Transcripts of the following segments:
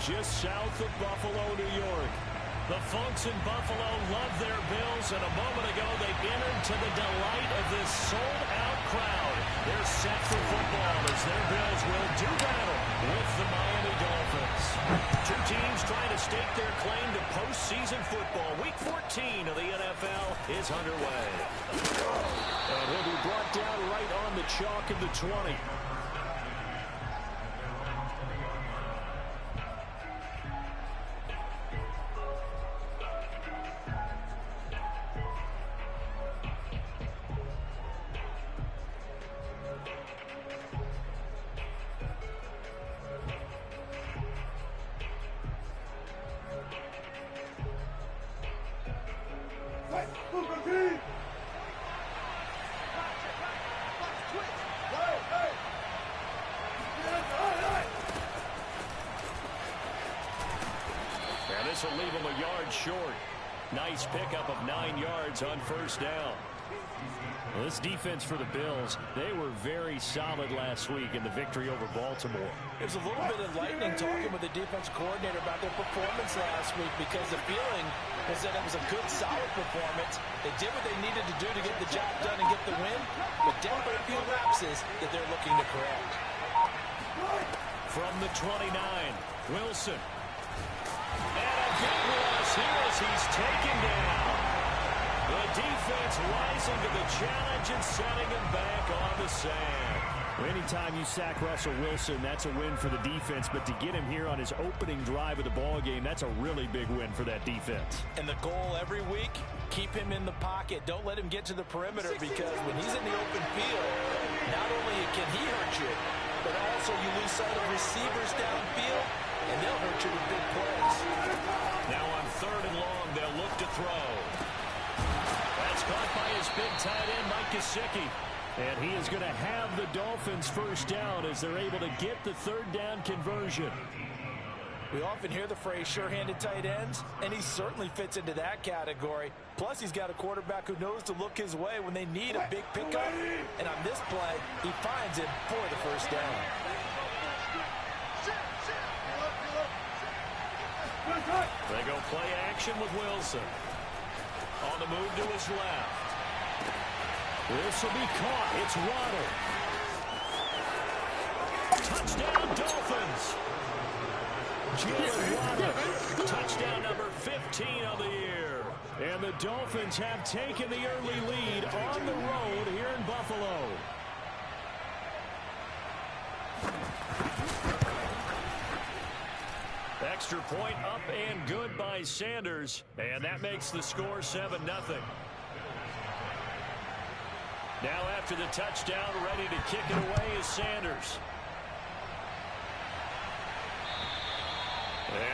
just south of Buffalo, New York. The folks in Buffalo love their Bills, and a moment ago they entered to the delight of this sold-out crowd. They're set for football as their Bills will do battle with the Miami Dolphins. Two teams trying to stake their claim to postseason football. Week 14 of the NFL is underway. And he'll be brought down right on the chalk of the 20. This will leave him a yard short. Nice pickup of 9 yards on first down. Well, this defense for the Bills, they were very solid last week in the victory over Baltimore. It was a little bit enlightening talking with the defense coordinator about their performance last week, because the feeling was that it was a good, solid performance. They did what they needed to do to get the job done and get the win, but definitely a few lapses that they're looking to correct. From the 29, Wilson. And a big loss here as he's taken down. The defense rising to the challenge and setting him back on the sand. Anytime you sack Russell Wilson, that's a win for the defense. But to get him here on his opening drive of the ball game, that's a really big win for that defense. And the goal every week, keep him in the pocket. Don't let him get to the perimeter, because when he's in the open field, not only can he hurt you, but also you lose sight of receivers downfield, and they'll hurt you with big plays. Now on 3rd and long, they'll look to throw. That's caught by his big tight end, Mike Gesicki. And he is going to have the Dolphins first down as they're able to get the 3rd down conversion. We often hear the phrase sure-handed tight ends, and he certainly fits into that category. Plus, he's got a quarterback who knows to look his way when they need a big pickup. And on this play, he finds it for the first down. They go play action with Wilson. On the move to his left. This will be caught. It's Waddle. Touchdown, Dolphins. Jalen Waddle. Touchdown number 15 of the year. And the Dolphins have taken the early lead on the road here in Buffalo. Extra point up and good by Sanders. And that makes the score 7-0. Now after the touchdown, ready to kick it away is Sanders.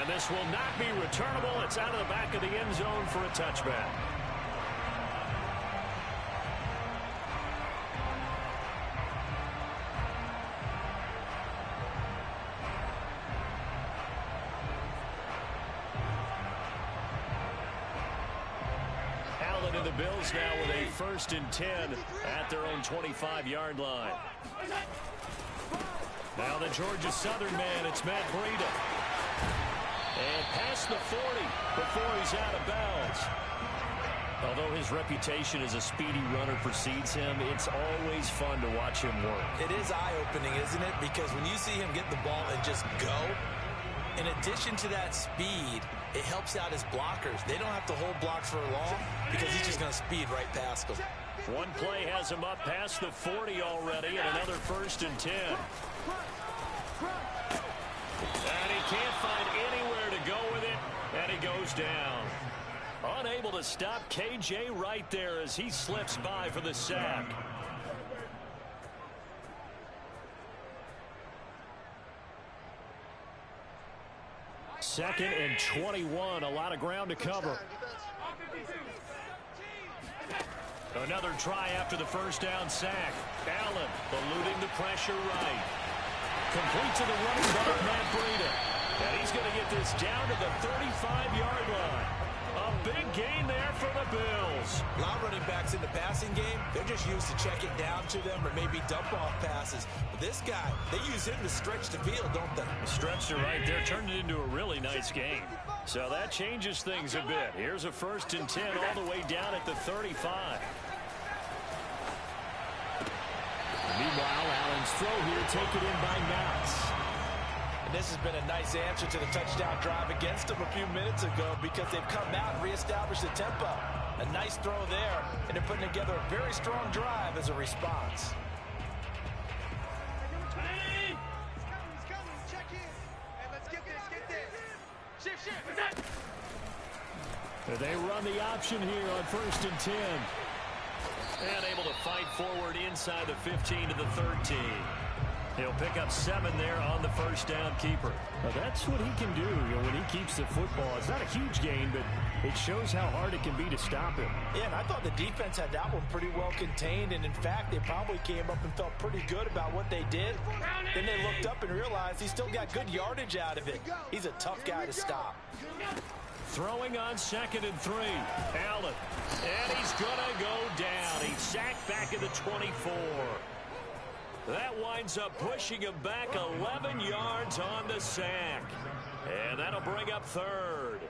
And this will not be returnable. It's out of the back of the end zone for a touchback. Allen and the Bills now with a 1st and 10 at their own 25-yard line. Now the Georgia Southern man, it's Matt Breida. And past the 40 before he's out of bounds. Although his reputation as a speedy runner precedes him, it's always fun to watch him work. It is eye-opening, isn't it? Because when you see him get the ball and just go, in addition to that speed, it helps out his blockers. They don't have to hold blocks for long because he's just going to speed right past them. One play has him up past the 40 already, and another 1st and 10. And he can't find anywhere to go with it, and he goes down. Unable to stop KJ right there as he slips by for the sack. Second and 21, a lot of ground to cover. Another try after the first down sack. Allen eluding the pressure right. Complete to the running back, Matt Breida. And he's going to get this down to the 35-yard line. A big gain there for the Bills. A lot of running backs in the passing game, they're just used to check it down to them or maybe dump off passes. But this guy, they use him to stretch the field, don't they? Stretched it right there, turned it into a really nice game. So that changes things a bit. Here's a 1st and 10 all the way down at the 35. Meanwhile, Allen's throw here taken in by Knox. And this has been a nice answer to the touchdown drive against them a few minutes ago because they've come out and reestablished the tempo. A nice throw there, and they're putting together a very strong drive as a response. They run the option here on 1st and 10. And able to fight forward inside the 15 to the 13. He'll pick up 7 there on the 1st down keeper. Well, that's what he can do when he keeps the football. It's not a huge gain, but it shows how hard it can be to stop him. Yeah, and I thought the defense had that one pretty well contained, and in fact, they probably came up and felt pretty good about what they did. Then they looked up and realized he still got good yardage out of it. He's a tough guy to stop. Throwing on 2nd and 3. Allen. And he's going to go down. He's sacked back at the 24. That winds up pushing him back 11 yards on the sack. And that'll bring up 3rd.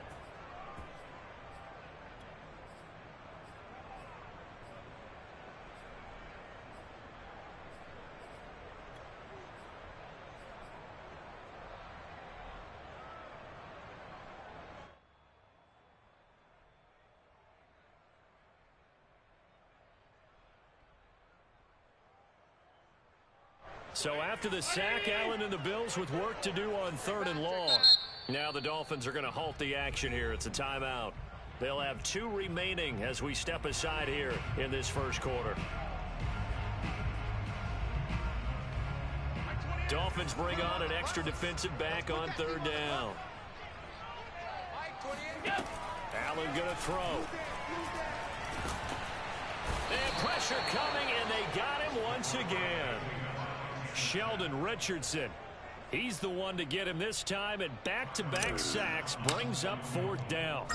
So after the sack, Allen and the Bills with work to do on 3rd and long. Now the Dolphins are going to halt the action here. It's a timeout. They'll have 2 remaining as we step aside here in this 1st quarter. Dolphins bring on an extra defensive back on 3rd down. Allen going to throw. And pressure coming, and they got him once again. Sheldon Richardson. He's the one to get him this time, and back-to-back sacks brings up 4th down.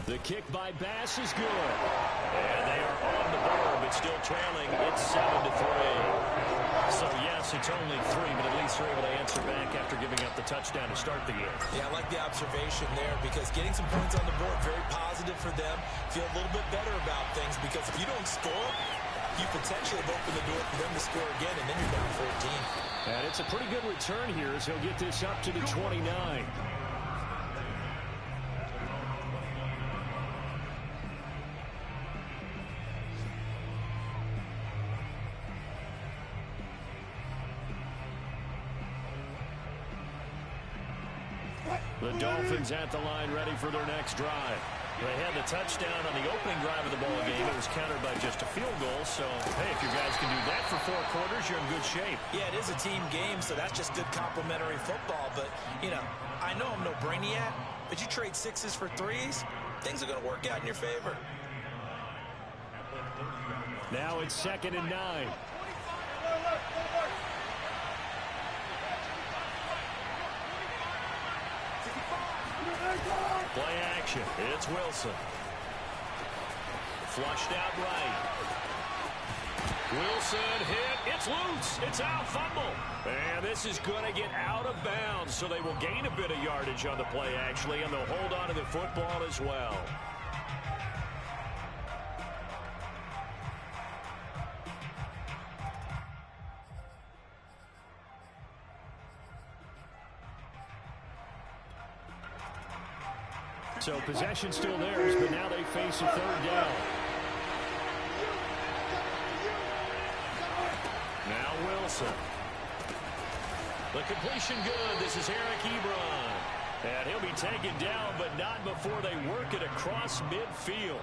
The kick by Bass is good. And they are on the board, but still trailing. It's 7-3. So, yes, it's only 3, but at least they're able to answer back after giving up the touchdown to start the game. Yeah, I like the observation there because getting some points on the board, very positive for them. Feel a little bit better about things because if you don't score, you potentially have opened the door for them to score again, and then you're down 14. And it's a pretty good return here as he'll get this up to the 29. The Dolphins at the line ready for their next drive. They had the touchdown on the opening drive of the ball game. It was countered by just a field goal. So, hey, if you guys can do that for 4 quarters, you're in good shape. Yeah, it is a team game, so that's just good complementary football. But, you know, I know I'm no brainiac, but you trade 6s for 3s, things are going to work out in your favor. Now it's 2nd and 9. Play action. It's Wilson. Flushed out right. Wilson hit. It's loose. It's out. Fumble. And this is going to get out of bounds, so they will gain a bit of yardage on the play, actually, and they'll hold on to the football as well. So possession still theirs, but now they face a 3rd down. Now Wilson. The completion good. This is Eric Ebron. And he'll be taken down, but not before they work it across midfield.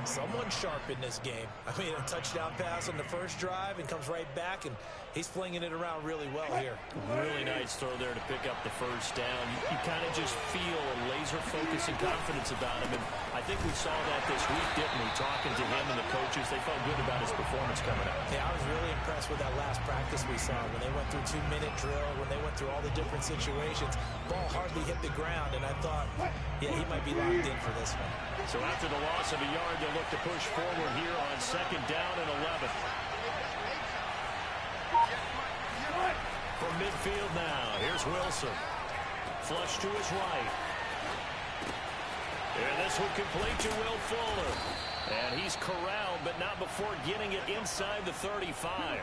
Someone sharp in this game. I mean, a touchdown pass on the 1st drive and comes right back, and he's flinging it around really well here. Really nice nice throw there to pick up the first down. You kind of just feel a laser focus and confidence about him. And I think we saw that this week, didn't we? Talking to him and the coaches, they felt good about his performance coming up. Yeah, I was really impressed with that last practice we saw when they went through 2-minute drill, when they went through all the different situations. Ball hardly hit the ground, and I thought, yeah, he might be locked in for this one. So after the loss of a yard, they'll look to push forward here on 2nd down and 11. From midfield now, here's Wilson. Flush to his right. And this one complete to Will Fuller. And he's corralled, but not before getting it inside the 35.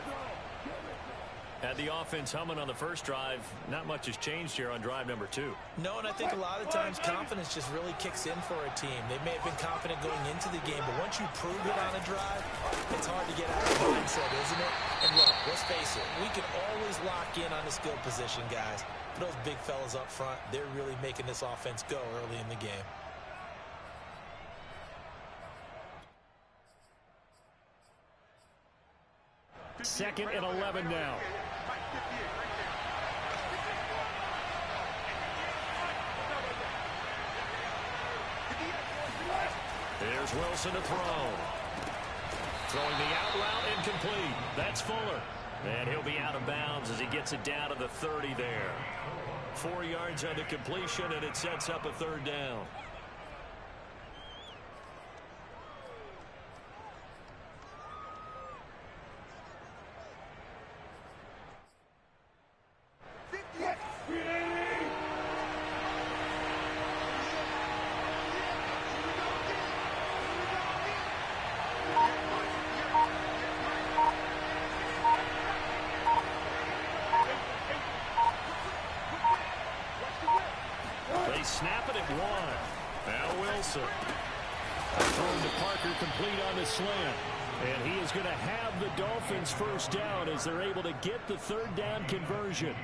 Had the offense humming on the first drive. Not much has changed here on drive number 2. No, and I think a lot of times confidence just really kicks in for a team. They may have been confident going into the game, but once you prove it on a drive, it's hard to get out of the mindset, isn't it? And look, let's face it, we can always lock in on the skill position, guys. But those big fellas up front, they're really making this offense go early in the game. Second and 11 now. Here's Wilson to throw. Throwing the out route incomplete. That's Fuller. And he'll be out of bounds as he gets it down to the 30 there. 4 yards on the completion, and it sets up a 3rd down. Snap it at 1. Now Wilson. Thrown to Parker, complete on the slant. And he is going to have the Dolphins first down as they're able to get the 3rd down conversion.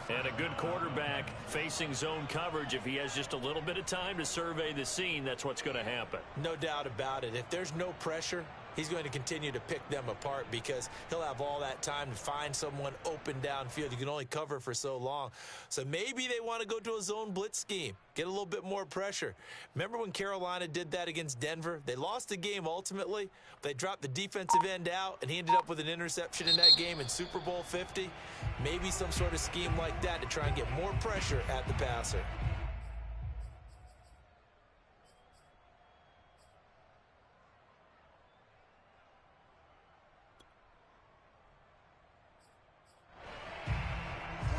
And a good quarterback facing zone coverage. If he has just a little bit of time to survey the scene, that's what's going to happen. No doubt about it. If there's no pressure, he's going to continue to pick them apart because he'll have all that time to find someone open downfield. You can only cover for so long. So maybe they want to go to a zone blitz scheme, get a little bit more pressure. Remember when Carolina did that against Denver? They lost the game ultimately. They dropped the defensive end out, and he ended up with an interception in that game in Super Bowl 50. Maybe some sort of scheme like that to try and get more pressure at the passer.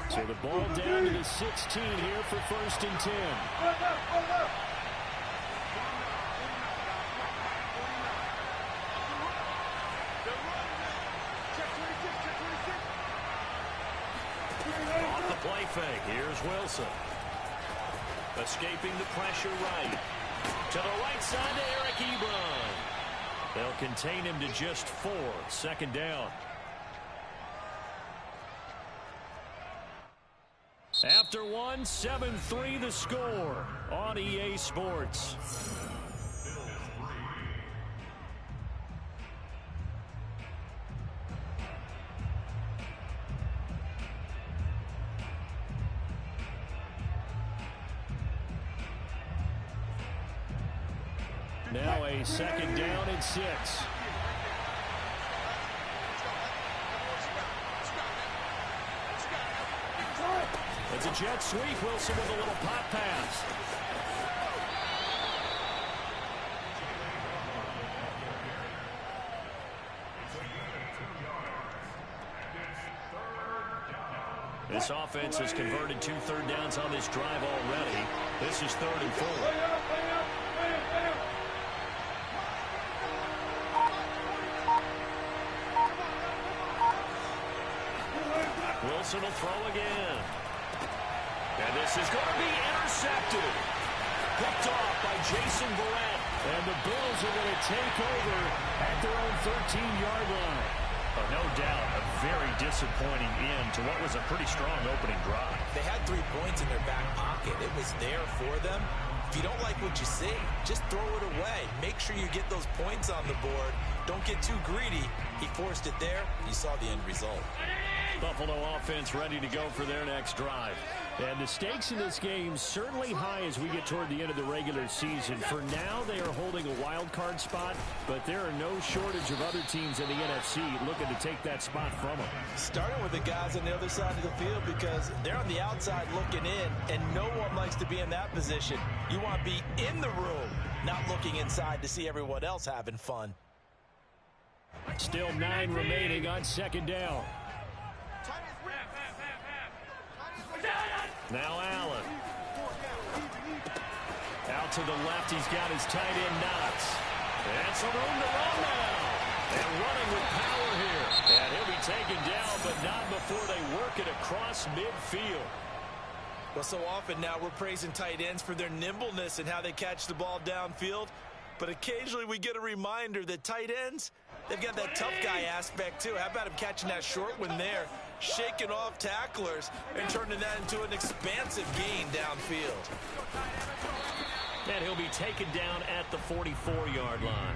So the ball down to the 16 here for 1st and 10. Off the play fake, here's Wilson. Escaping the pressure right. To the right side to Eric Ebron. They'll contain him to just 4. 2nd down. After 1, 7-3 the score on EA Sports. Now a 2nd down and 6. It's a jet sweep. Wilson with a little pop pass. This offense has converted 2 3rd downs on this drive already. This is 3rd and 4. Wilson will throw again. And this is going to be intercepted. Picked off by Jason Verrett. And the Bills are going to take over at their own 13-yard line. Oh, no doubt, a very disappointing end to what was a pretty strong opening drive. They had 3 points in their back pocket. It was there for them. If you don't like what you see, just throw it away. Make sure you get those points on the board. Don't get too greedy. He forced it there. You saw the end result. Buffalo offense ready to go for their next drive. And the stakes in this game certainly high as we get toward the end of the regular season. For now, they are holding a wild card spot, but there are no shortage of other teams in the NFC looking to take that spot from them. Starting with the guys on the other side of the field because they're on the outside looking in, and no one likes to be in that position. You want to be in the room, not looking inside to see everyone else having fun. Still 9 remaining on second down. Now Allen. Out to the left, he's got his tight end Knox. And some room to run now. And running with power here. And he'll be taken down, but not before they work it across midfield. Well, so often now we're praising tight ends for their nimbleness and how they catch the ball downfield. But occasionally we get a reminder that tight ends, they've got that tough guy aspect too. How about him catching that short one there, shaking off tacklers, and turning that into an expansive gain downfield. And he'll be taken down at the 44-yard line.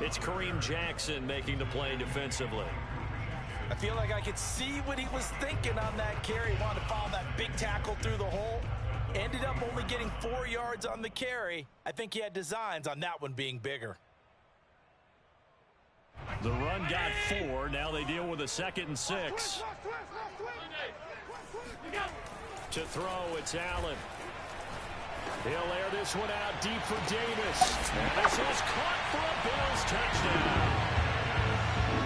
It's Kareem Jackson making the play defensively. I feel like I could see what he was thinking on that carry. He wanted to follow that big tackle through the hole. Ended up only getting 4 yards on the carry. I think he had designs on that one being bigger. The run got 4. Now they deal with a 2nd and 6. To throw, it's Allen. He'll air this one out deep for Davis. And this is caught for a Bills touchdown.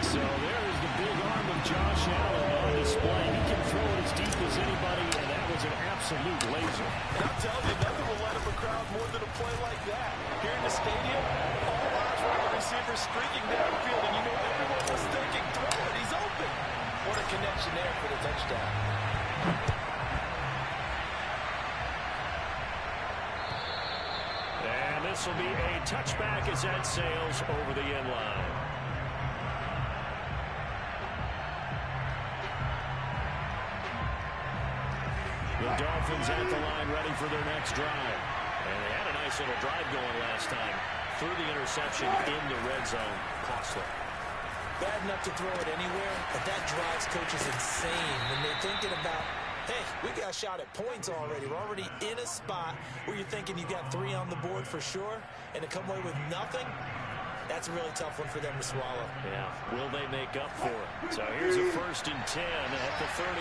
So there is the big arm of Josh Allen on display. He can throw it as deep as anybody, and that was an absolute laser. I'm telling you, nothing will light up a crowd more than a play like that. Here in the stadium, all eyes were on the receiver streaking downfield, and you know everyone was thinking, throw it, he's open. What a connection there for the touchdown. And this will be a touchback as that sails over the end line. The Dolphins at the line ready for their next drive. And they had a nice little drive going last time. Through the interception in the red zone. Costly. Bad enough to throw it anywhere, but that drives coaches insane when they're thinking about, hey, we got a shot at points already. We're already in a spot where you're thinking you got 3 on the board for sure, and to come away with nothing, that's a really tough one for them to swallow. Yeah, will they make up for it? So here's a 1st and 10 at the 38.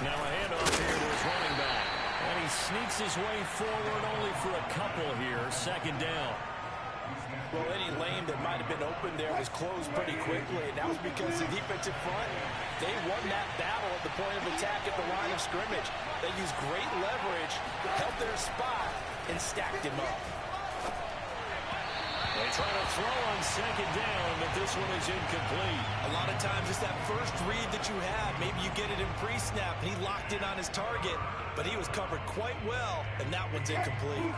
Now a handoff here to his running back. And he sneaks his way forward only for a couple here. 2nd down. Well, any lane that might have been open there was closed pretty quickly, and that was because the defensive front, they won that battle at the point of attack at the line of scrimmage. They used great leverage, held their spot, and stacked him up. They try to throw on 2nd down, but this one is incomplete. A lot of times it's that first read that you have. Maybe you get it in pre-snap, and he locked in on his target, but he was covered quite well, and that one's incomplete.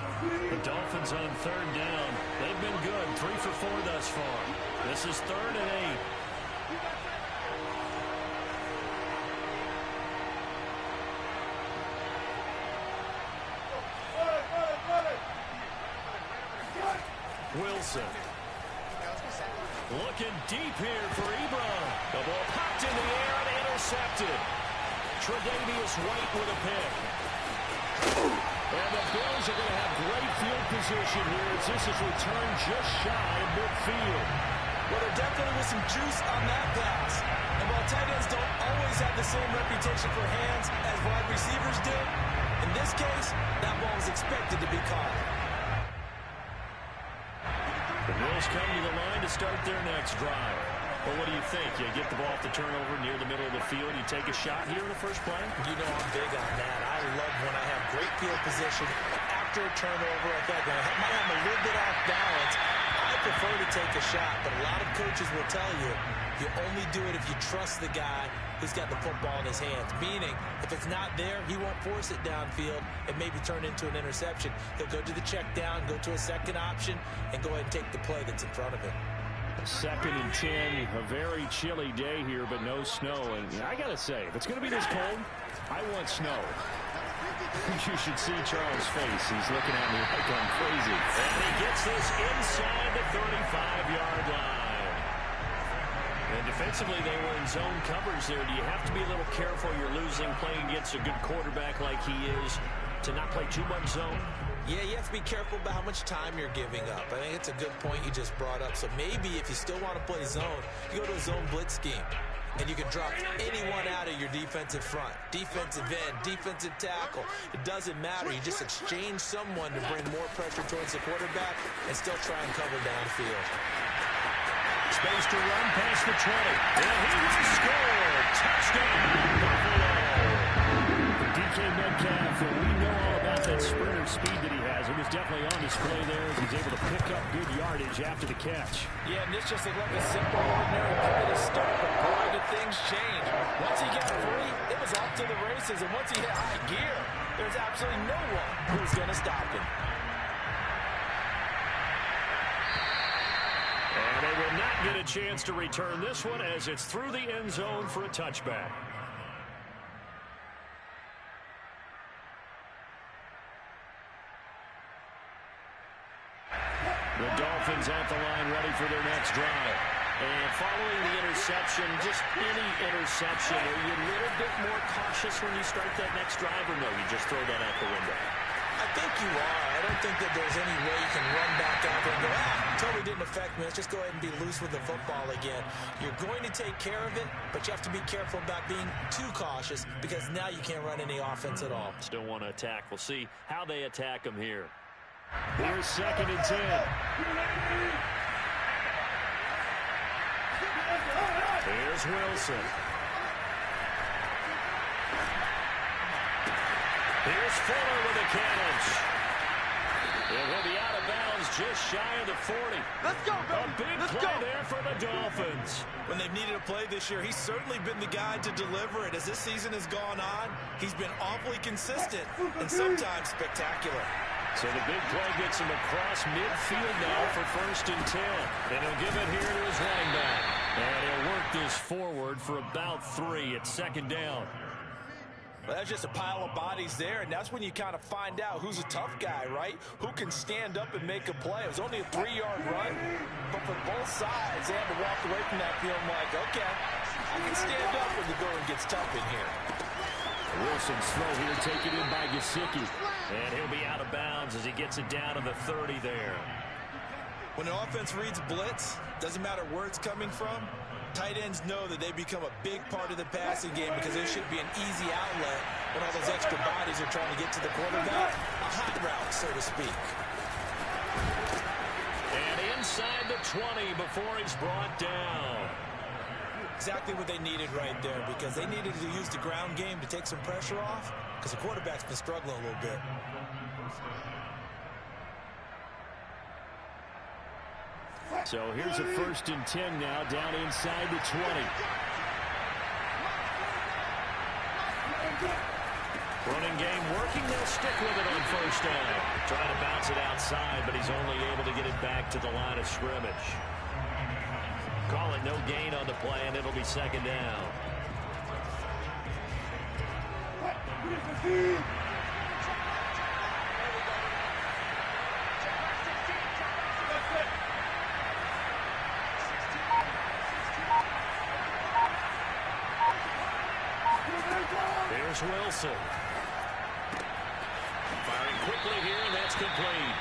The Dolphins on 3rd down. They've been good, 3 for 4 thus far. This is 3rd and 8. Wilson. Looking deep here for Ebron. The ball popped in the air and intercepted. Tre'Davious White with a pick. And the Bills are going to have great field position here as this is returned just shy of midfield. Well, there definitely was some juice on that pass. And while tight ends don't always have the same reputation for hands as wide receivers do, in this case, that ball was expected to be caught. The Bills come to the line to start their next drive. Well, what do you think? You get the ball off the turnover near the middle of the field. You take a shot here in the first play? You know I'm big on that. I love when I have great field position after a turnover. I might have a little bit off balance. I prefer to take a shot, but a lot of coaches will tell you, you only do it if you trust the guy who's got the football in his hands. Meaning, if it's not there, he won't force it downfield and maybe turn into an interception. He'll go to the check down, go to a second option, and go ahead and take the play that's in front of him. 2nd and 10, a very chilly day here, but no snow. And I got to say, if it's going to be this cold, I want snow. You should see Charles' face. He's looking at me like I'm crazy. And he gets this inside the 35-yard line. And defensively, they were in zone coverage there. Do you have to be a little careful? You're losing, playing against a good quarterback like he is, to not play too much zone? Yeah, you have to be careful about how much time you're giving up. I think it's a good point you just brought up. So maybe if you still want to play zone, you go to a zone blitz scheme. And you can drop anyone out of your defensive front. Defensive end, defensive tackle. It doesn't matter. You just exchange someone to bring more pressure towards the quarterback and still try and cover downfield. Space to run past the 20. And he will score. Touchdown, Buffalo. DK Metcalf, we know all about that sprinter speed that he has. It was definitely on display there as he's able to pick up good yardage after the catch. Yeah, and this just looked like a simple, ordinary play to start, but boy, did things change. Once he got free, it was off to the races, and once he hit high gear, there's absolutely no one who's going to stop him. And they will not get a chance to return this one as it's through the end zone for a touchback. The Dolphins at the line ready for their next drive. And following the interception, just any interception, are you a little bit more cautious when you start that next drive, or no, you just throw that out the window? I think you are. I don't think that there's any way you can run back out there and go, totally didn't affect me. Let's just go ahead and be loose with the football again. You're going to take care of it, but you have to be careful about being too cautious because now you can't run any offense at all. Still want to attack. We'll see how they attack him here. Here's 2nd and 10. Here's Wilson. Here's Fuller with a catch. And he'll be out of bounds just shy of the 40. Let's go, baby. A big play there for the Dolphins. When they've needed a play this year, he's certainly been the guy to deliver it. As this season has gone on, he's been awfully consistent and sometimes spectacular. So the big play gets him across midfield now for 1st and 10. And he'll give it here to his running back. And he'll work this forward for about 3 at 2nd down. Well, that's just a pile of bodies there, and that's when you kind of find out who's a tough guy, right? Who can stand up and make a play. It was only a 3-yard run, but for both sides, they had to walk away from that feeling like, okay, I can stand up when the going gets tough in here. Wilson's throw here taken in by Gesicki. And he'll be out of bounds as he gets it down to the 30 there. When an offense reads blitz, doesn't matter where it's coming from, tight ends know that they become a big part of the passing game because they should be an easy outlet when all those extra bodies are trying to get to the quarterback. A hot route, so to speak. And inside the 20 before he's brought down. Exactly what they needed right there because they needed to use the ground game to take some pressure off because the quarterback's been struggling a little bit. So here's a 1st and 10 now down inside the 20. Running game working. They'll stick with it on 1st down. Trying to bounce it outside, but he's only able to get it back to the line of scrimmage. Call it no gain on the play, and it'll be 2nd down. Here's Wilson. Firing quickly here, and that's complete.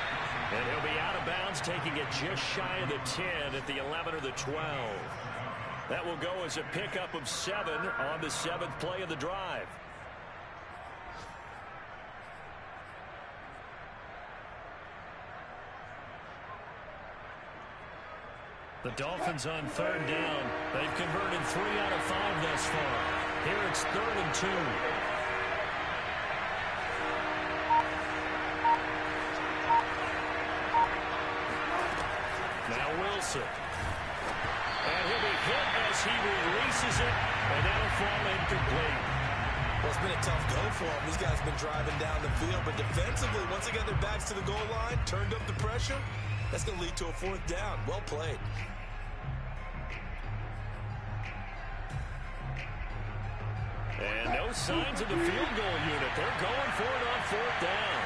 And he'll be out of bounds, taking it just shy of the 10 at the 11 or the 12. That will go as a pickup of 7 on the 7th play of the drive. The Dolphins on 3rd down. They've converted 3 out of 5 thus far. Here it's 3rd and 2. Now Wilson. And he'll be hit as he releases it, and that'll fall incomplete. Well, it's been a tough go for him. These guys have been driving down the field, but defensively, once they got their backs to the goal line, turned up the pressure, that's going to lead to a 4th down. Well played. And no signs of the field goal unit. They're going for it on fourth down.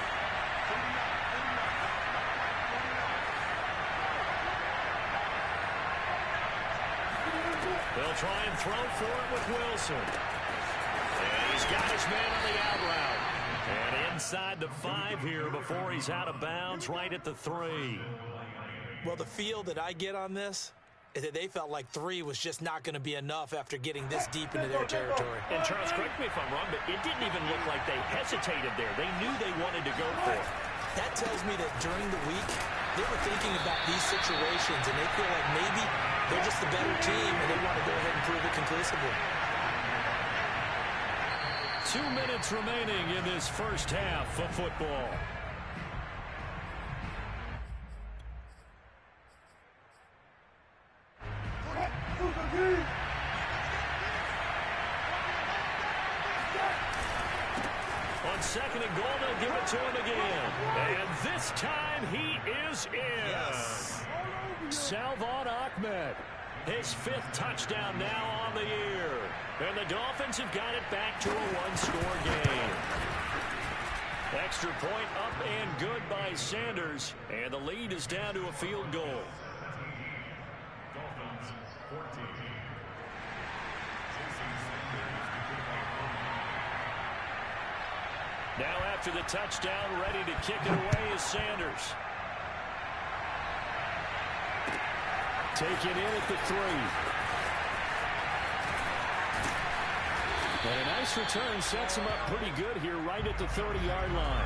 They'll try and throw for it with Wilson. And he's got his man on the out route. And inside the 5 here before he's out of bounds, right at the 3. Well, the feel that I get on this is that they felt like 3 was just not going to be enough after getting this deep into their territory. And Charles, correct me if I'm wrong, but it didn't even look like they hesitated there. They knew they wanted to go for it. That tells me that during the week, they were thinking about these situations, and they feel like maybe they're just the better team, and they want to go ahead and prove it conclusively. 2 minutes remaining in this first half of football. On second and goal, they'll give it to him again. And this time he is in. Yes. Salvon Ahmed. His 5th touchdown now on the year. And the Dolphins have got it back to a 1-score game. Extra point up and good by Sanders. And the lead is down to a field goal. Now after the touchdown, ready to kick it away is Sanders. Taken in at the 3. And a nice return sets him up pretty good here right at the 30-yard line.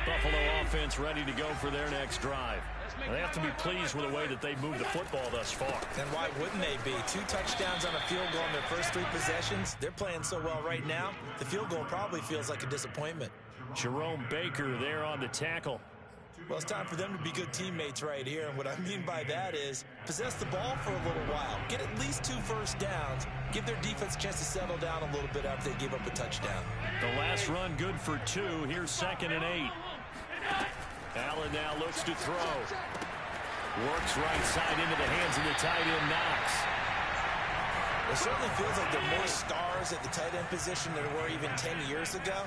Buffalo offense ready to go for their next drive. They have to be pleased with the way that they've moved the football thus far. And why wouldn't they be? 2 touchdowns on a field goal in their first 3 possessions. They're playing so well right now, the field goal probably feels like a disappointment. Jerome Baker there on the tackle. Well, it's time for them to be good teammates right here. And what I mean by that is possess the ball for a little while. Get at least 2 first downs. Give their defense a chance to settle down a little bit after they give up a touchdown. The last run good for 2. Here's 2nd and 8. Allen now looks to throw. Works right side into the hands of the tight end, Knox. It certainly feels like there are more stars at the tight end position than there were even 10 years ago.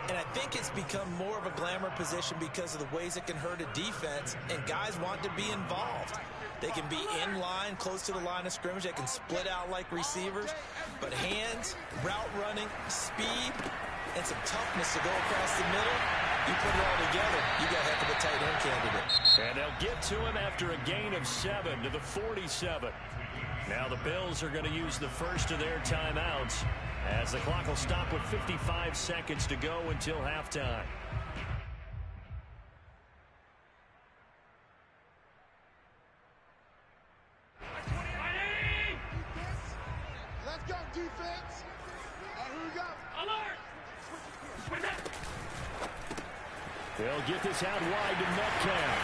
And I think it's become more of a glamour position because of the ways it can hurt a defense, and guys want to be involved. They can be in line, close to the line of scrimmage. They can split out like receivers. But hands, route running, speed, and some toughness to go across the middle, you put it all together, you got a heck of a tight end candidate. And they'll get to him after a gain of 7 to the 47. Now the Bills are going to use the first of their timeouts as the clock will stop with 55 seconds to go until halftime. Let's go, defense. Here we go. Alert. They'll get this out wide to Metcalf.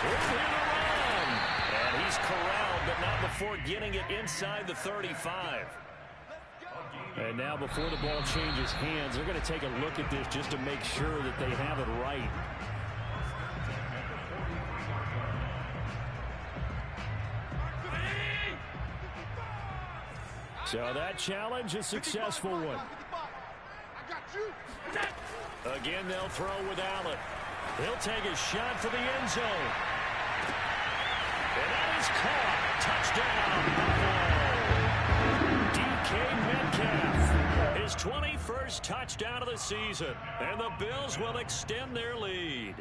Over the run. And he's corralled, but not before getting it inside the 35. And now before the ball changes hands, they're going to take a look at this just to make sure that they have it right. So that challenge, a successful one. Again, they'll throw with Allen. He'll take a shot for the end zone. And that is caught. Touchdown. DK Metcalf. His 21st touchdown of the season. And the Bills will extend their lead.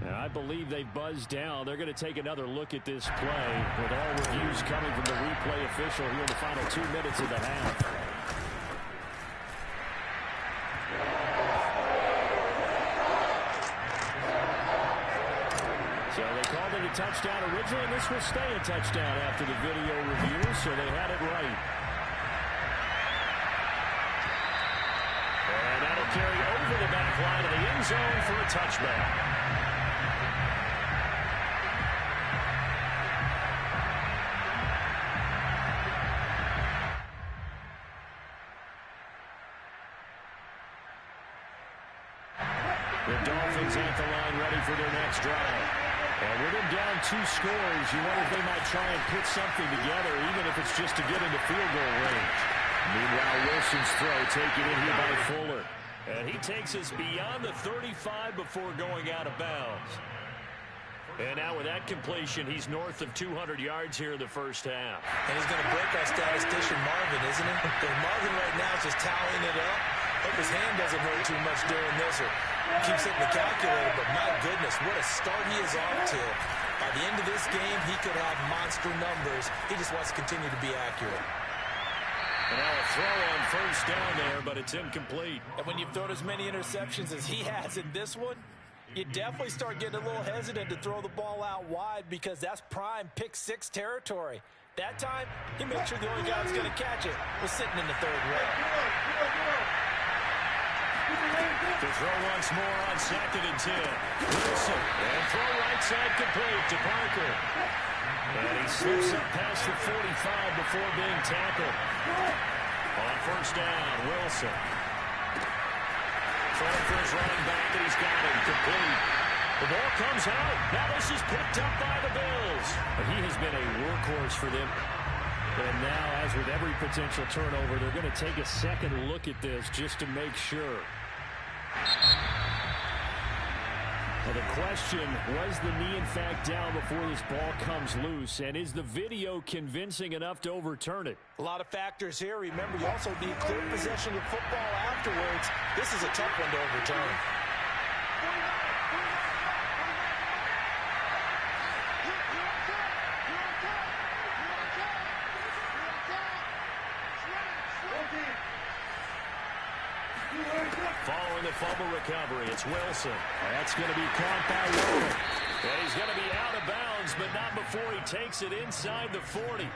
And I believe they buzzed down. They're going to take another look at this play with all reviews coming from the replay official here in the final 2 minutes of the half. So they called it a touchdown originally, and this will stay a touchdown after the video review, so they had it right. And that'll carry over the back line of the end zone for a touchback. The Dolphins at the line ready for their next drive. And with them down 2 scores, you wonder if they might try and put something together, even if it's just to get into field goal range. Meanwhile, Wilson's throw taken in here by Fuller. And he takes us beyond the 35 before going out of bounds. And now with that completion, he's north of 200 yards here in the first half. And he's going to break our statistician Marvin, isn't he? Because Marvin right now is just tallying it up. Hope his hand doesn't hurt too much doing this or keeps hitting the calculator, but my goodness, what a start he is off to. By the end of this game, he could have monster numbers. He just wants to continue to be accurate. And now a throw on first down there, but it's incomplete. And when you've thrown as many interceptions as he has in this one, you definitely start getting a little hesitant to throw the ball out wide because that's prime pick 6 territory. That time, he made sure the only guy who's going to catch it was sitting in the 3rd row. To throw once more on 2nd and 10. Wilson, and throw right side complete to Parker. And he slips up past the 45 before being tackled. On first down, Wilson. Throwing for his running back, and he's got him complete. The ball comes out. Now this is picked up by the Bills. But he has been a workhorse for them. And now, as with every potential turnover, they're going to take a second look at this just to make sure. Well, the question, was the knee in fact down before this ball comes loose? And is the video convincing enough to overturn it? A lot of factors here. Remember, you also need clear possession of football afterwards. This is a tough one to overturn. Following the fumble recovery, it's Wilson. That's going to be caught by Wilson. And he's going to be out of bounds, but not before he takes it inside the 40.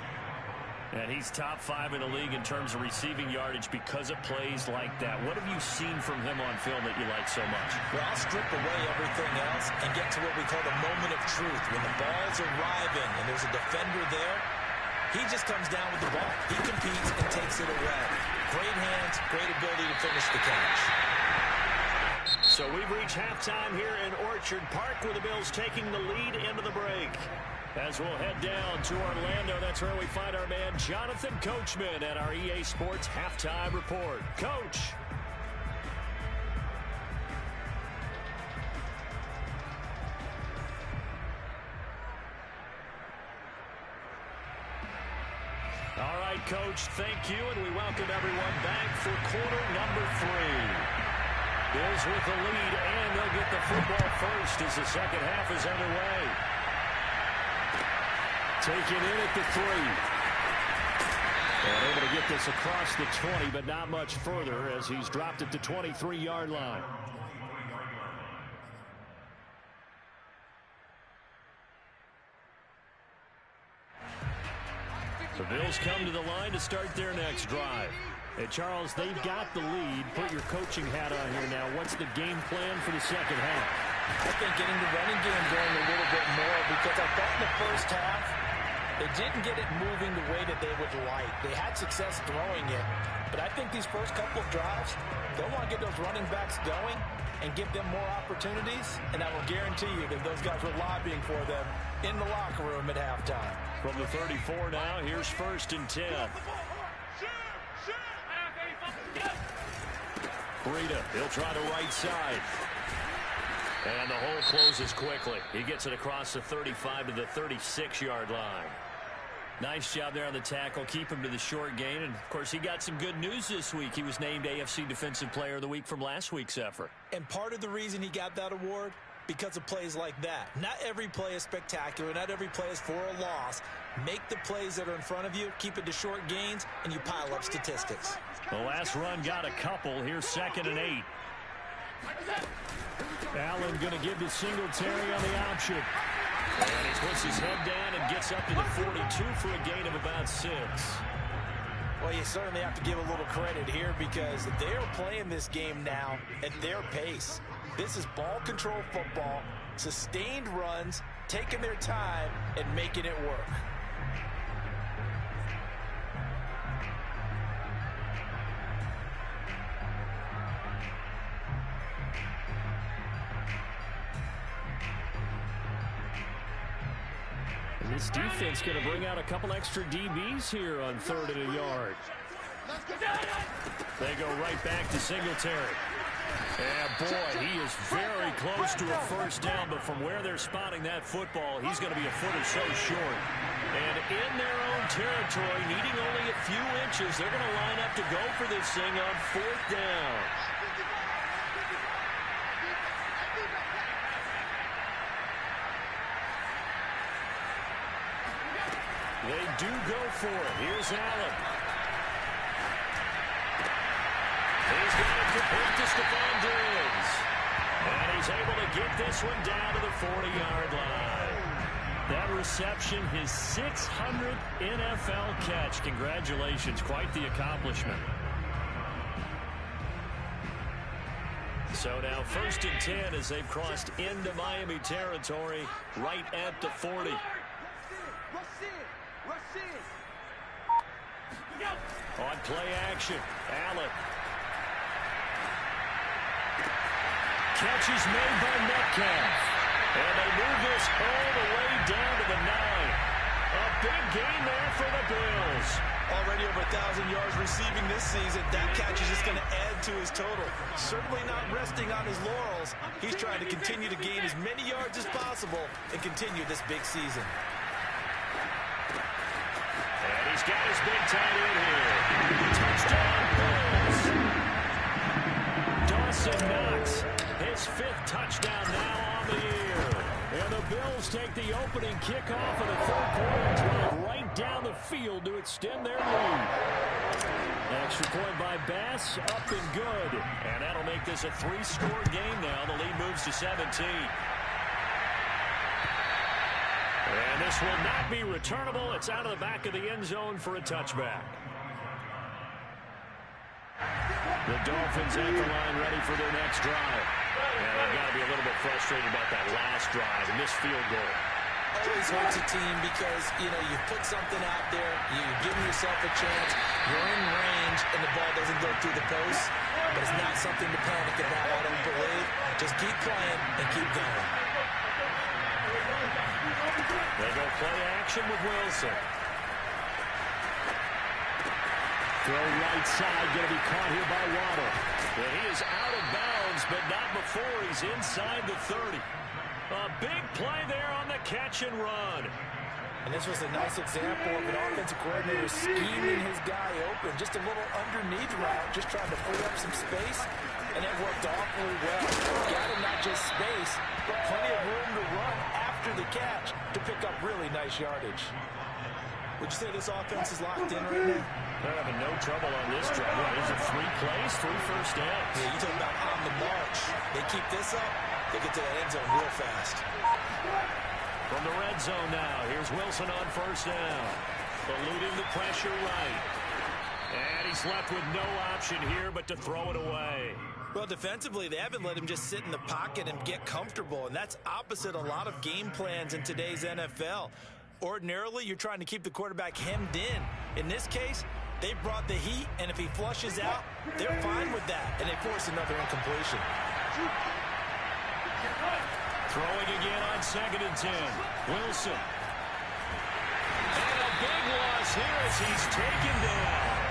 And he's top 5 in the league in terms of receiving yardage because of plays like that. What have you seen from him on film that you like so much? Well, I'll strip away everything else and get to what we call the moment of truth. When the ball's arriving and there's a defender there, he just comes down with the ball. He competes and takes it away. Great hands, great ability to finish the catch. So we've reached halftime here in Orchard Park with the Bills taking the lead into the break. As we'll head down to Orlando, that's where we find our man Jonathan Coachman at our EA Sports Halftime Report. Coach. All right, Coach, thank you, and we welcome everyone back for quarter number 3. Bills with the lead, and they'll get the football first as the second half is underway. Taken in at the 3. And able to get this across the 20, but not much further as he's dropped at the 23-yard line. The Bills come to the line to start their next drive. And Charles, they've got the lead. Put your coaching hat on here now. What's the game plan for the second half? I think getting the running game going a little bit more because I thought in the first half they didn't get it moving the way that they would like. They had success throwing it, but I think these first couple of drives, they'll want to get those running backs going and give them more opportunities, and I will guarantee you that those guys were lobbying for them in the locker room at halftime. From the 34 now, here's 1st and 10. Breida, he'll try the right side. And the hole closes quickly. He gets it across the 35 to the 36-yard line. Nice job there on the tackle. Keep him to the short gain. And, of course, he got some good news this week. He was named AFC Defensive Player of the Week from last week's effort. And part of the reason he got that award, because of plays like that. Not every play is spectacular. Not every play is for a loss. Make the plays that are in front of you, keep it to short gains, and you pile up statistics. The last run got a couple. Here's 2nd and 8. Allen going to give to Singletary on the option. And he puts his head down and gets up to the 42 for a gain of about 6. Well, you certainly have to give a little credit here because they're playing this game now at their pace. This is ball control football, sustained runs, taking their time, and making it work. And this defense going to bring out a couple extra DBs here on 3rd and a yard. They go right back to Singletary. And boy, he is very close to a first down, but from where they're spotting that football, he's going to be a foot or so short. And in their own territory, needing only a few inches, they're going to line up to go for this thing on 4th down. They do go for it. Here's Allen. He's got it complete to Stephon Diggs. And he's able to get this one down to the 40-yard line. That reception, his 600th NFL catch. Congratulations. Quite the accomplishment. So now 1st and 10 as they've crossed into Miami territory right at the 40. On play action, Allen. Catch is made by Metcalf. And they move this all the way down to the 9. A big gain there for the Bills. Already over 1,000 yards receiving this season. That catch is just going to add to his total. Certainly not resting on his laurels. He's trying to continue to gain as many yards as possible and continue this big season. And he's got his big tight end here. Touchdown, Bills. Dawson Knox, his 5th touchdown now on the year. And the Bills take the opening kickoff of the 3rd quarter drive right down the field to extend their lead. Extra point by Bass, up and good. And that'll make this a 3-score game now. The lead moves to 17. And this will not be returnable. It's out of the back of the end zone for a touchback. The Dolphins at the line ready for their next drive. And they've got to be a little bit frustrated about that last drive and this field goal. Always hurts a team because, you put something out there, you give yourself a chance, you're in range, and the ball doesn't go through the post. But it's not something to panic about, I don't believe. Just keep playing and keep going. They go play action with Wilson. Throw right side, going to be caught here by Waddle. And he is out of bounds, but not before he's inside the 30. A big play there on the catch and run. And this was a nice example of an offensive coordinator scheming his guy open. Just a little underneath route, just trying to free up some space. And it worked awfully well. Got him not just space, but plenty of room to run after the catch to pick up really nice yardage. Would you say this offense is locked in right now? They're having no trouble on this drive. What is it, 3 plays, 3 first downs? Yeah, you talk about on the march. They keep this up, they get to that end zone real fast. From the red zone now, here's Wilson on first down. Eluding the pressure right. And he's left with no option here but to throw it away. Well, defensively, they haven't let him just sit in the pocket and get comfortable, and that's opposite a lot of game plans in today's NFL. Ordinarily, you're trying to keep the quarterback hemmed in. In this case, they brought the heat, and if he flushes out, they're fine with that, and they force another incompletion. Throwing again on 2nd and 10. Wilson. And a big loss here as he's taken down.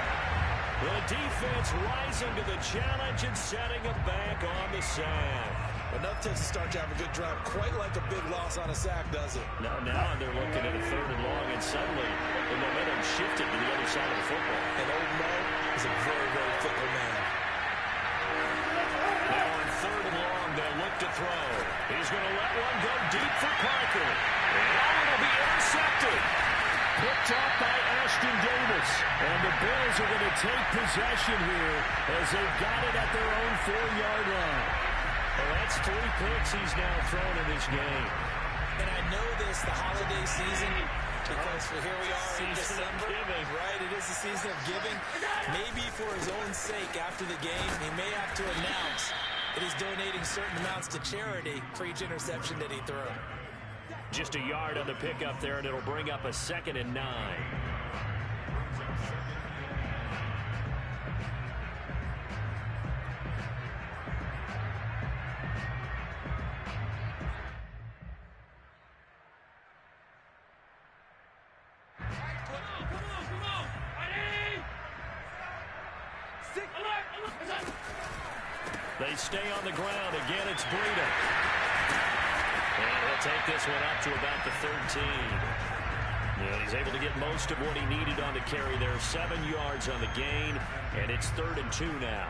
The defense rising to the challenge and setting him back on the sand. Enough takes to start to have a good drive, quite like a big loss on a sack, does it? Now they're looking at a 3rd and long, and suddenly the momentum shifted to the other side of the football. And old Mo is a very, very fickle man. Now on 3rd and long, they'll look to throw. He's going to let one go deep for Parker. And it'll be intercepted. Picked up by Ashton Davis. And the Bills are going to take possession here as they've got it at their own 4-yard line. Well, that's 3 picks he's now thrown in this game. And I know this, the holiday season, because here we are in December. Right, it is the season of giving. Maybe for his own sake after the game, he may have to announce that he's donating certain amounts to charity for each interception that he threw. Just a yard on the pickup there, and it'll bring up a 2nd and 9. They stay on the ground. Again, it's Breida. And he'll take this one up to about the 13. And he's able to get most of what he needed on the carry there. 7 yards on the gain, and it's 3rd and 2 now.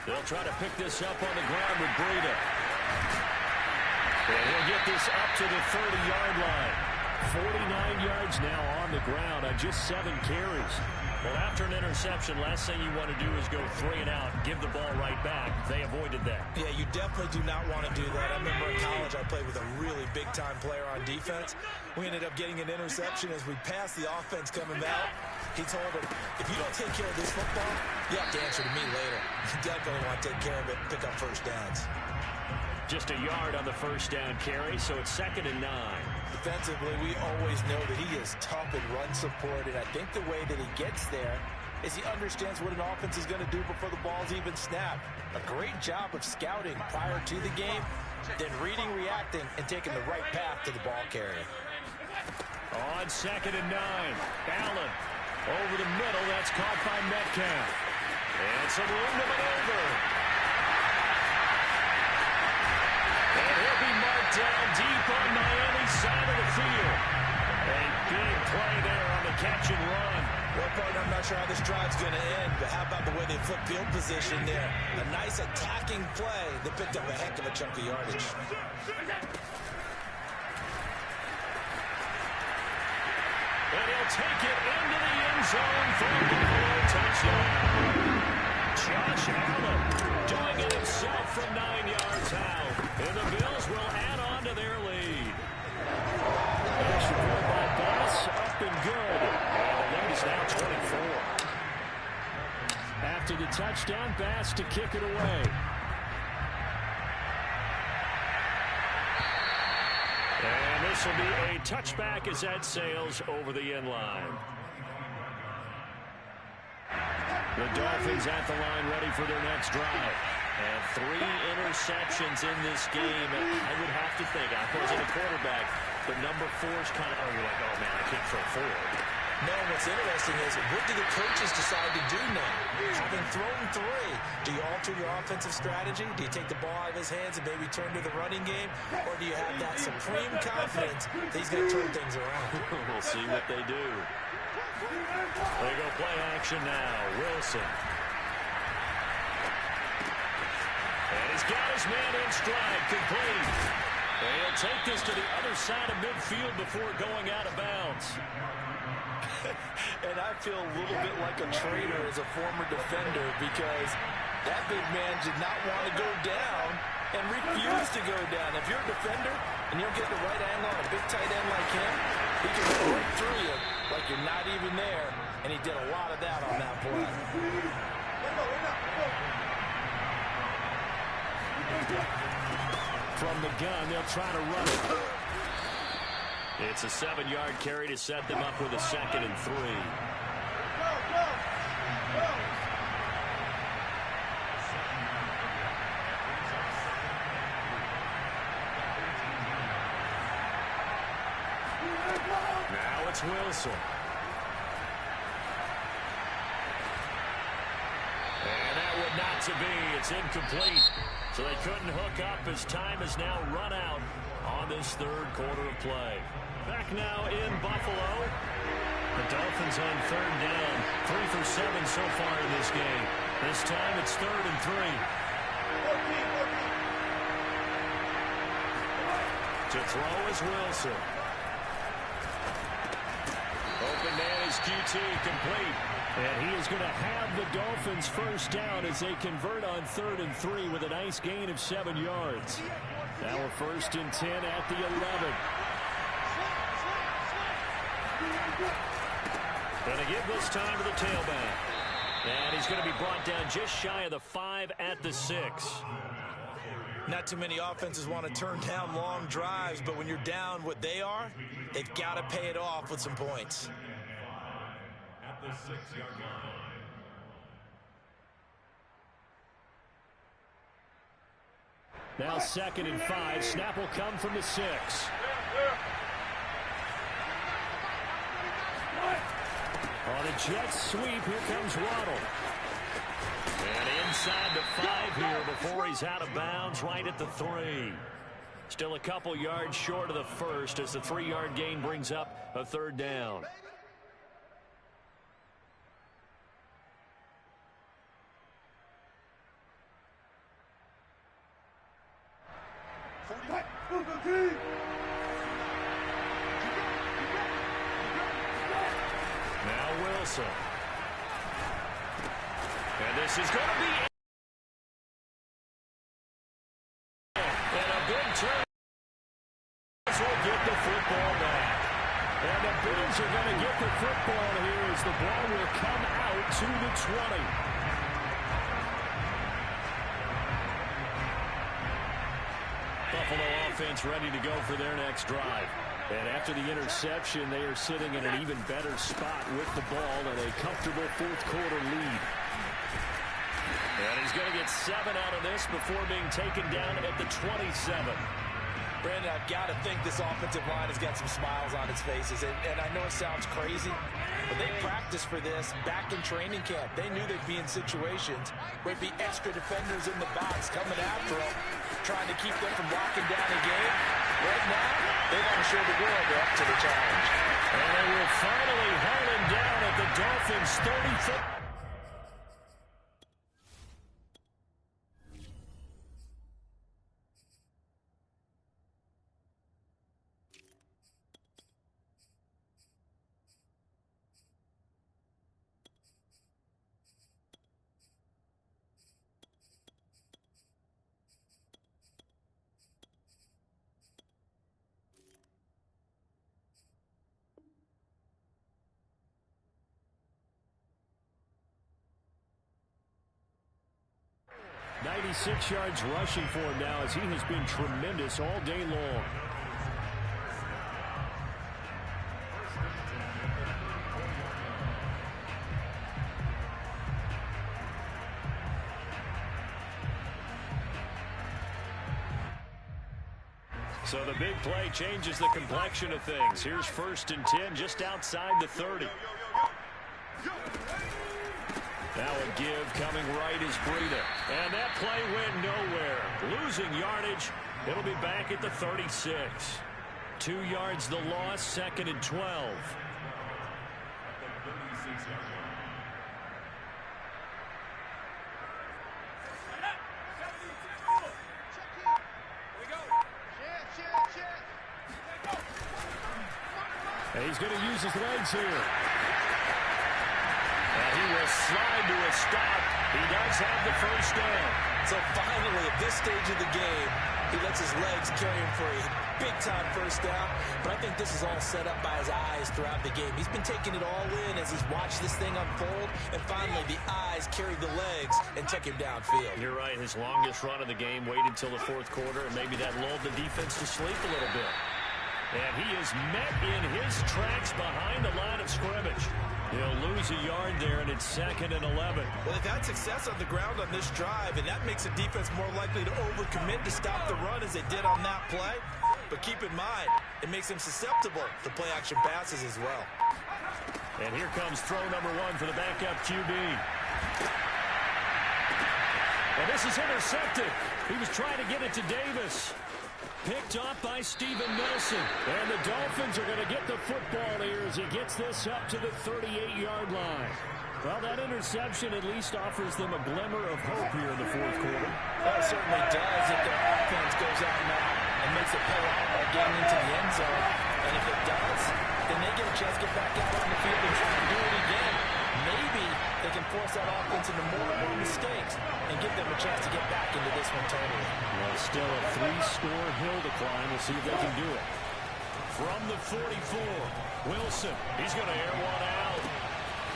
They'll try to pick this up on the ground with Breida. And he'll get this up to the 30-yard line. 49 yards now on the ground on just 7 carries. Well, after an interception, last thing you want to do is go 3 and out, give the ball right back. They avoided that. Yeah, you definitely do not want to do that. I remember in college I played with a really big-time player on defense. We ended up getting an interception as we passed the offense coming out. He told him, if you don't take care of this football, you have to answer to me later. You definitely want to take care of it and pick up first downs. Just a yard on the first down carry, so it's 2nd and 9. Defensively, we always know that he is tough in run support, and I think the way that he gets there is he understands what an offense is going to do before the ball's even snapped. A great job of scouting prior to the game, then reading, reacting, and taking the right path to the ball carrier. On 2nd and 9, Allen over the middle. That's caught by Metcalf. And some room to maneuver. And he'll be marked down deep on Miami's side of the field. A big play there on the catch and run. Well, partner, I'm not sure how this drive's going to end, but how about the way they flip field position there? A nice attacking play that picked up a heck of a chunk of yardage. And he'll take it into the end zone for a Buffalo touchdown. Josh Allen doing it himself from 9 yards out. And the Bills will add on to their lead. Extra point by Bass, up and good. And the lead is now 24. After the touchdown, Bass to kick it away. And this will be a touchback as that sails over the end line. The Dolphins at the line ready for their next drive. And 3 interceptions in this game. I would have to think, I wasn't a quarterback, but number 4 is kind of, you're like, oh man, I can't throw 4. No, what's interesting is, what do the coaches decide to do now? Having thrown 3, do you alter your offensive strategy? Do you take the ball out of his hands and maybe turn to the running game? Or do you have that supreme confidence that he's going to turn things around? We'll see what they do. They go play action now. Wilson. And he's got his man in stride, complete. And he'll take this to the other side of midfield before going out of bounds. And I feel a little bit like a traitor as a former defender, because that big man did not want to go down and refused to go down. If you're a defender and you don't get the right angle on a big tight end like him, he can go right through you like you're not even there. And he did a lot of that on that play. From the gun, they'll try to run it. It's a 7-yard carry to set them up with a 2nd and 3. Now it's Wilson. And that would not to be. It's incomplete. So they couldn't hook up as time has now run out on this 3rd quarter of play. Back now in Buffalo. The Dolphins on 3rd down. 3 for 7 so far in this game. This time it's 3rd and 3. To throw is Wilson. Open man is QT, complete. And he is going to have the Dolphins first down as they convert on 3rd and 3 with a nice gain of 7 yards. Now we're 1st and 10 at the 11. Going to give this time to the tailback. And he's going to be brought down just shy of the 5 at the 6. Not too many offenses want to turn down long drives, but when you're down what they are, they've got to pay it off with some points. At the 6-yard line. Now 2nd and 5. Snap will come from the 6. On a jet sweep, here comes Waddle. And inside the 5 here before he's out of bounds right at the 3. Still a couple yards short of the first as the 3-yard gain brings up a 3rd down. Now Wilson. And this is going to be and a big turn. Will get the football back. And the Bills are going to get the football here as the ball will come out to the 20. Buffalo offense ready to go for their next drive. And after the interception, they are sitting in an even better spot with the ball and a comfortable 4th quarter lead. And he's going to get 7 out of this before being taken down at the 27. Brandon, I've got to think this offensive line has got some smiles on its faces. And I know it sounds crazy, but they practiced for this back in training camp. They knew they'd be in situations where there'd be extra defenders in the box coming after them, trying to keep them from locking down a game. Right now, they want to show the world they're up to the challenge. And they will finally haul him down at the Dolphins' 30-foot. Six yards rushing for him now as he has been tremendous all day long. So the big play changes the complexion of things. Here's 1st and 10 just outside the 30. Now a give coming right is Breida. And that play went nowhere. Losing yardage. It'll be back at the 36. 2 yards the loss, 2nd and 12. And he's going to use his legs here. And he will slide to a stop. He does have the 1st down. So finally, at this stage of the game, he lets his legs carry him for a big-time 1st down. But I think this is all set up by his eyes throughout the game. He's been taking it all in as he's watched this thing unfold. And finally, the eyes carried the legs and took him downfield. You're right. His longest run of the game waited until the 4th quarter, and maybe that lulled the defense to sleep a little bit. And he is met in his tracks behind the line of scrimmage. He'll lose a yard there, and it's 2nd and 11. Well, they've had success on the ground on this drive, and that makes a defense more likely to overcommit to stop the run as they did on that play. But keep in mind, it makes them susceptible to play-action passes as well. And here comes throw number 1 for the backup QB. And this is intercepted. He was trying to get it to Davis. Picked off by Steven Nelson. And the Dolphins are going to get the football here as he gets this up to the 38-yard line. Well, that interception at least offers them a glimmer of hope here in the 4th quarter. Well, it certainly does if their offense goes out now and makes a play out by getting into the end zone. And if it does, then they get a chance to get back out on the field and try to do it again. Maybe they can force that offense into more and more mistakes and give them a chance to get back into this one totally. Well, still a 3-score hill to climb. We'll see if they can do it. From the 44, Wilson. He's going to air one out.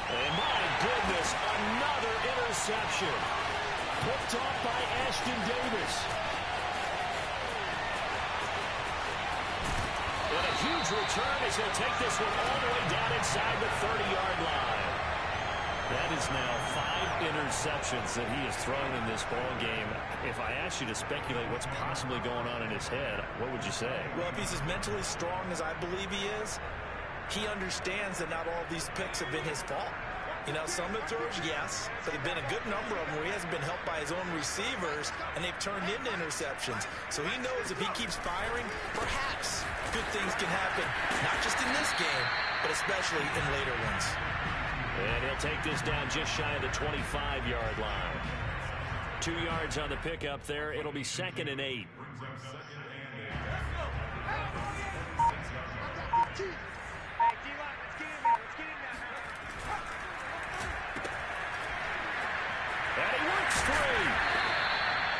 And my goodness, another interception. Picked off by Ashton Davis. And a huge return as he'll take this one all the way down inside the 30-yard line. That is now 5 interceptions that he has thrown in this ball game. If I asked you to speculate what's possibly going on in his head, what would you say? Well, if he's as mentally strong as I believe he is, he understands that not all of these picks have been his fault. You know, some of the throws, yes, but there have been a good number of them where he hasn't been helped by his own receivers, and they've turned into interceptions. So he knows if he keeps firing, perhaps good things can happen, not just in this game, but especially in later ones. And he'll take this down just shy of the 25-yard line. 2 yards on the pickup there. It'll be 2nd and 8. And he works free.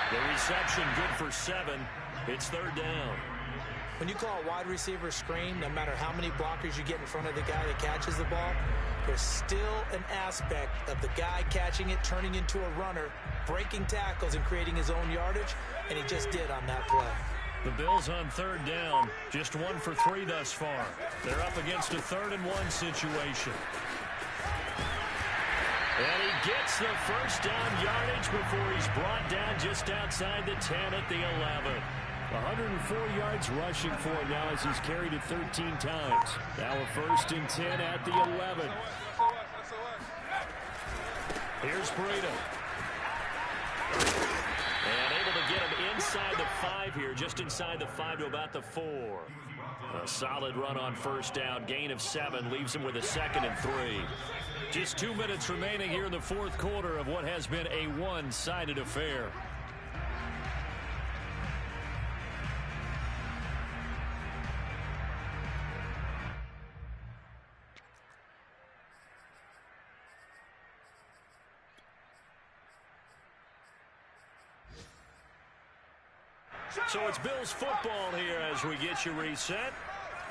The reception good for 7. It's 3rd down. When you call a wide receiver screen, no matter how many blockers you get in front of the guy that catches the ball, there's still an aspect of the guy catching it, turning into a runner, breaking tackles and creating his own yardage, and he just did on that play. The Bills on 3rd down, just 1 for 3 thus far. They're up against a 3rd and 1 situation. And he gets the first down yardage before he's brought down just outside the 10 at the 11. 104 yards rushing for him now as he's carried it 13 times. Now a 1st and 10 at the 11. Here's Breida. And able to get him inside the 5 here, just inside the 5 to about the 4. A solid run on 1st down. Gain of 7 leaves him with a 2nd and 3. Just 2 minutes remaining here in the 4th quarter of what has been a one-sided affair. So it's Bills football here as we get you reset.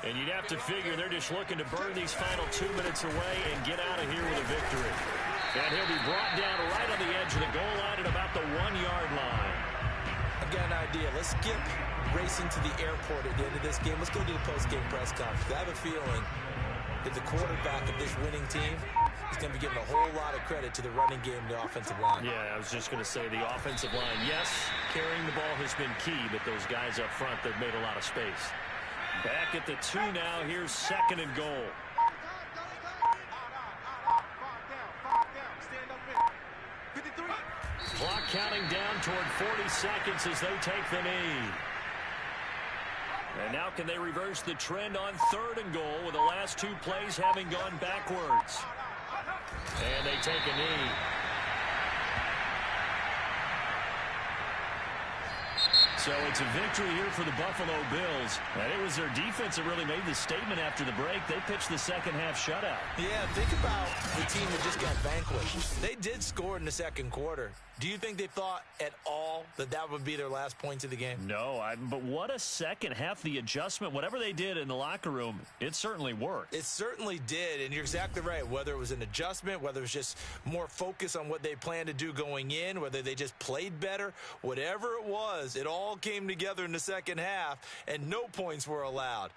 And you'd have to figure they're just looking to burn these final 2 minutes away and get out of here with a victory. And he'll be brought down right on the edge of the goal line at about the 1-yard line. I've got an idea. Let's skip racing to the airport at the end of this game. Let's go to the post-game press conference. I have a feeling that the quarterback of this winning team is going to be giving a whole lot of credit to the running game and the offensive line. Yeah, I was just going to say the offensive line, yes, carrying the ball has been key, but those guys up front, they've made a lot of space. Back at the 2 now. Here's 2nd and goal. Clock counting down toward 40 seconds as they take the knee. And now can they reverse the trend on 3rd and goal with the last 2 plays having gone backwards? And they take a knee. So it's a victory here for the Buffalo Bills. And it was their defense that really made the statement after the break. They pitched the second-half shutout. Yeah, think about the team that just got vanquished. They did score in the 2nd quarter. Do you think they thought at all that that would be their last points of the game? No, but what a second half. The adjustment, whatever they did in the locker room, it certainly worked. It certainly did, and you're exactly right. Whether it was an adjustment, whether it was just more focus on what they planned to do going in, whether they just played better, whatever it was, it all came together in the 2nd half, and no points were allowed.